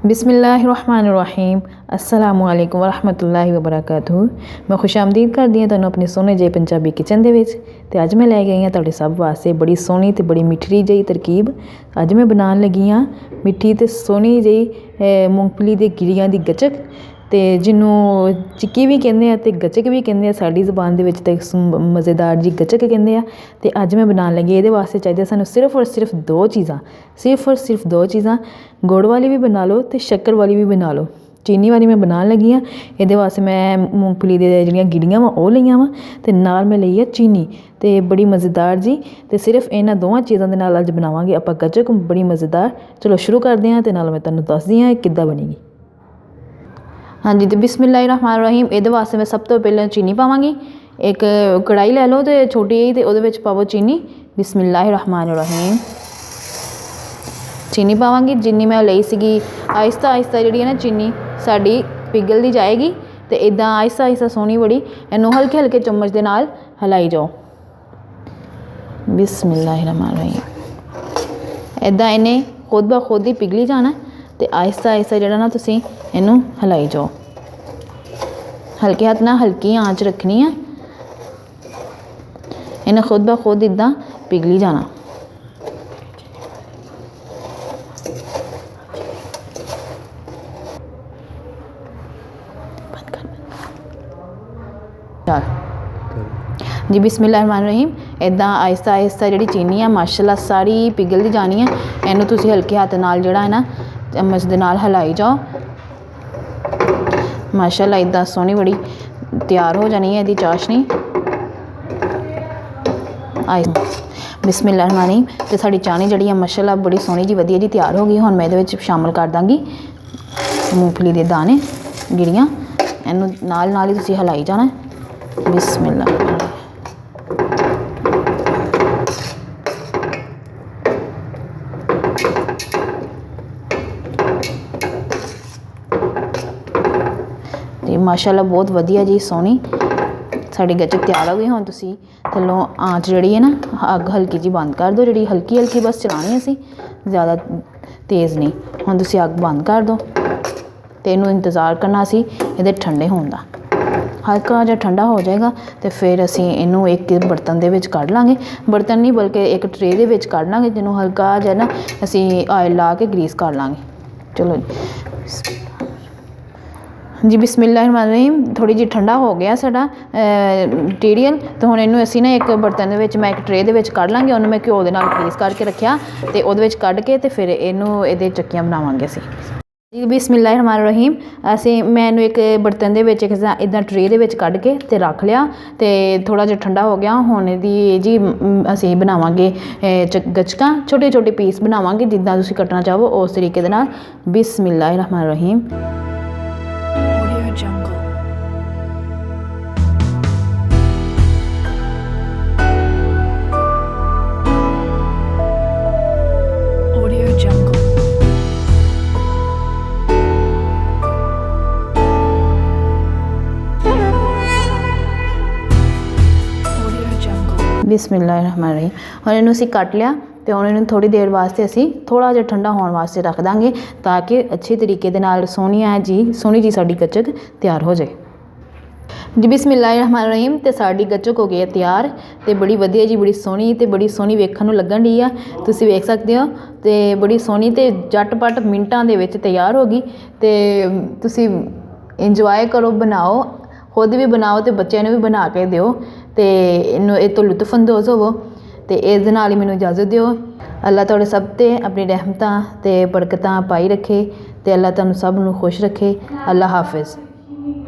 बिस्मिल्लाहिर्रहमानिर्रहीम अस्सलामुअलैकुम वरहमतुल्लाहि वबरकातुहू। मैं खुश आमदीद करदी हां तुहानूं अपने सोहने जे पंजाबी किचन दे विच। ते अज मैं लै गई हां तुहाडे सब वास्ते बड़ी सोहनी ते बड़ी मिठड़ी जी तरकीब। अज मैं बनाउण लगी हां मिट्ठी ते सोहनी जी मूंगफली दे गिरियां दी गचक, ते जिन्हों चिक्की भी कहंदे आ ते गचक भी कहंदे आ। साडी ज़बान दे विच ते मज़ेदार जी गचक कहंदे आ। ते अज मैं बनाउण लगी इहदे वास्ते चाहिदा सानूं सिर्फ और सिर्फ दो चीज़ां, सिर्फ और सिर्फ दो चीज़ां। गुड़ वाली भी बना लो ते शक्कर वाली भी बना लो। चीनी वाली मैं बनाउण लगी हाँ। इहदे वास्ते मैं मूंगफली दे जिहड़ियां गिरियां वा ओह लईआं वा ते नाल मैं लई आ चीनी, ते बड़ी मज़ेदार जी। ते सिर्फ इन्हां दोवां चीज़ां दे नाल अज बनावांगे आपां गचक, बड़ी मज़ेदार। चलो शुरू करदे हां ते नाल मैं तुहानूं दसदी हां किद्दां बनेगी। हाँ जी, तो बिस्मिल्लाहिर्रहमानिर्रहीम। इहदे वास्ते मैं सब तो पहले चीनी पावांगी। एक कढ़ाई लै लो ते छोटी जी, ते ओहदे विच पावो चीनी। बिस्मिल्लाहिर्रहमानिर्रहीम। चीनी पावांगी जिन्नी मैं लई सीगी। आहिस्ता आहिस्ता जिहड़ी है ना चीनी साडी पिघलदी जाएगी, ते इदां आहिस्ता आहिस्ता सोहनी बड़ी इहनूं हल्के हल्के चम्मच दे नाल हिलाई जाओ। बिस्मिल्लाहिर्रहमानिर्रहीम। इदां इन्हें खुद ब खुद ही पिघली जाना, ते आहिस्ता आहिस्ता जिहड़ा ना तुसीं इहनूं हिलाई जाओ। हल्के हत्थ नाल हल्की आंच रखनी है। इन्हें खुद ब खुद इदां पिघली जाना। जी बिस्मिल्लाहिर्रहमानिर्रहीम। इदां आहिस्ता आहिस्ता जिहड़ी चीनी है माशाअल्लाह सारी पिघलदी जानी है। इहनूं तुसीं हल्के हत्थ नाल जिहड़ा है ना चम्मच दे नाल हिलाई जाओ। माशाअल्लाह इदां सोहनी बड़ी तैयार हो जानी है इहदी चाशनी। बिस्मिल्लाहिर्रहमानिर्रहीम। ते साडी चाशनी जिहड़ी है माशाअल्लाह बड़ी सोहनी जी वधिया जी तैयार हो गई। हुण मैं इहदे विच शामिल कर दांगी मूंगफली दे दाने, गिरियां। इहनूं नाल नाल ही तुसीं हिलाई जाना है। बिस्मिल्लाह। माशाअल्लाह बहुत वधिया जी सोहनी साडी गचक तैयार हो गई। हुण तुसीं थल्लों आंच जिहड़ी है ना अग हल्की जी बंद कर दो, जिहड़ी हल्की हल्की बस चलानी असीं, ज़्यादा तेज़ नहीं। हुण तुसीं अग बंद कर दो, ते इहनूं इंतज़ार करना असीं इहदे ठंडे होण दा। हल्का जिहा ठंडा हो जाएगा तो फिर असीं इहनूं एक बर्तन दे विच कढ लांगे। बर्तन नहीं बल्कि एक ट्रे दे विच कढ लांगे, जिन्हों हल्का जिहा ना असीं ऑयल ला के ग्रीस कर लांगे। चलो जी बिस्मिल्लाहिर्रहमानिर्रहीम। थोड़ी जी ठंडा हो गया साडा मटीरियल, तो हुण इहनूं असीं ना एक बर्तन दे विच मैं एक ट्रे दे विच कढ लांगे। उहनूं मैं घ्यो दे नाल ग्रीस करके रखिया, ते ओहदे विच कढ के ते फिर इहनूं इहदे चक्कियां बनावांगे असीं। जी बिस्मिल्लाहिर्रहमानिर्रहीम। असीं मैं इहनूं एक बर्तन दे विच इदां ट्रे दे विच कढ के ते रख लिया, ते थोड़ा जिहा ठंडा हो गया। हुण इहदी जी असीं बनावांगे गचकां, छोटे छोटे पीस बनावांगे जिद्दां तुसीं कट्टना चाहो उस तरीके दे नाल। बिस्मिल्लाहिर्रहमानिर्रहीम। बिस्मिल्लाहिर्रहमानिर्रहीम। हुण इहनूं असीं कट लिया, ते हुण इहनूं थोड़ी देर वास्ते असीं थोड़ा जिहा ठंडा होण वास्ते रख दांगे, ताकि अच्छे तरीके दे नाल सोहनी जी साडी गचक तैयार हो जाए। जी बिस्मिल्लाहिर्रहमानिर्रहीम। ते साडी गचक हो गई है तैयार, ते बड़ी वधिया जी, बड़ी सोहनी ते बड़ी सोहनी वेखण नूं लगण डी आ। तुसीं वेख सकदे हो, ते बड़ी सोहनी ते झटपट मिंटां दे विच तैयार हो गई। ते तुसीं इंजॉय करो, बनाओ, खुद भी बनाओ ते बच्चों नूं भी बना के दिओ, ते इह तो लुत्फअंदोज़ होवो। ते इस दे नाल ही मैनूं इजाज़त दिओ। अल्लाह तुहाडे सब ते अपनी रहमतां ते बरकतां पाई रखे, ते अल्लाह तुहानूं सब नूं खुश रखे। अल्लाह हाफिज़।